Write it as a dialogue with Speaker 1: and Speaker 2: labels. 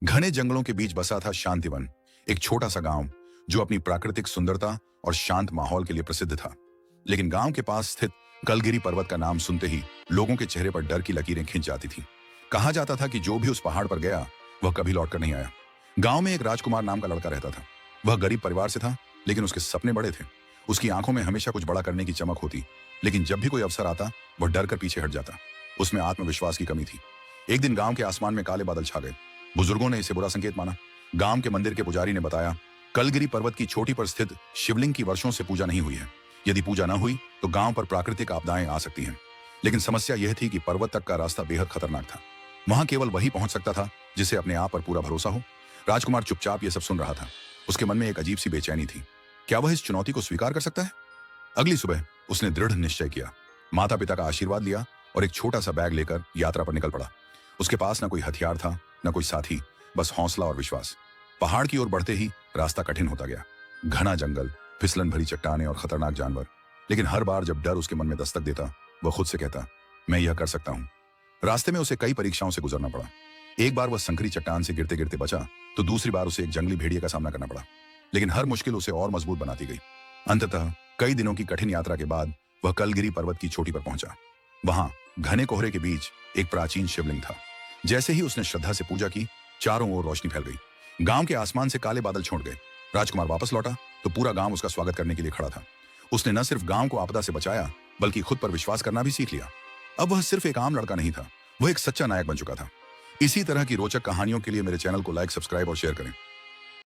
Speaker 1: घने जंगलों के बीच बसा था शांतिवन, एक छोटा सा गांव जो अपनी प्राकृतिक सुंदरता और शांत माहौल के लिए प्रसिद्ध था। लेकिन गांव के पास स्थित कलगिरी पर्वत का नाम सुनते ही लोगों के चेहरे पर डर की लकीरें खिंच जाती थीं। कहा जाता था कि जो भी उस पहाड़ पर गया वह कभी लौटकर नहीं आया। गांव में एक राजकुमार नाम का लड़का रहता था। वह गरीब परिवार से था, लेकिन उसके सपने बड़े थे। उसकी आंखों में हमेशा कुछ बड़ा करने की चमक होती, लेकिन जब भी कोई अवसर आता वह डर कर पीछे हट जाता। उसमें आत्मविश्वास की कमी थी। एक दिन गांव के आसमान में काले बादल छा गए। बुजुर्गों ने इसे बुरा संकेत माना। गांव के मंदिर के पुजारी ने बताया, कलगिरी पर्वत की चोटी पर स्थित शिवलिंग की वर्षों से पूजा नहीं हुई है। यदि पूजा न हुई तो गांव पर प्राकृतिक आपदाएं आ सकती हैं। लेकिन समस्या यह थी कि पर्वत तक का रास्ता बेहद खतरनाक था। वहां केवल वही पहुंच सकता था जिसे अपने आप पर पूरा भरोसा हो। राजकुमार चुपचाप यह सब सुन रहा था। उसके मन में एक अजीब सी बेचैनी थी। क्या वह इस चुनौती को स्वीकार कर सकता है? अगली सुबह उसने दृढ़ निश्चय किया, माता पिता का आशीर्वाद लिया और एक छोटा सा बैग लेकर यात्रा पर निकल पड़ा। उसके पास न कोई हथियार था, न कोई साथी, बस हौसला और विश्वास। पहाड़ की ओर बढ़ते ही रास्ता कठिन होता गया। घना जंगल, फिसलन भरी चट्टानें और खतरनाक जानवर। लेकिन हर बार जब डर उसके मन में दस्तक देता, वह खुद से कहता, मैं यह कर सकता हूं। रास्ते में उसे कई परीक्षाओं से गुजरना पड़ा। एक बार वह संकरी चट्टान से गिरते गिरते बचा, तो दूसरी बार उसे एक जंगली भेड़िए का सामना करना पड़ा। लेकिन हर मुश्किल उसे और मजबूत बनाती गई। अंततः कई दिनों की कठिन यात्रा के बाद वह कलगिरी पर्वत की चोटी पर पहुंचा। वहां घने कोहरे के बीच एक प्राचीन शिवलिंग था। जैसे ही उसने श्रद्धा से पूजा की, चारों ओर रोशनी फैल गई। गांव के आसमान से काले बादल छोड़ गए। राजकुमार वापस लौटा तो पूरा गांव उसका स्वागत करने के लिए खड़ा था। उसने न सिर्फ गांव को आपदा से बचाया, बल्कि खुद पर विश्वास करना भी सीख लिया। अब वह सिर्फ एक आम लड़का नहीं था, वह एक सच्चा नायक बन चुका था। इसी तरह की रोचक कहानियों के लिए मेरे चैनल को लाइक, सब्सक्राइब और शेयर करें।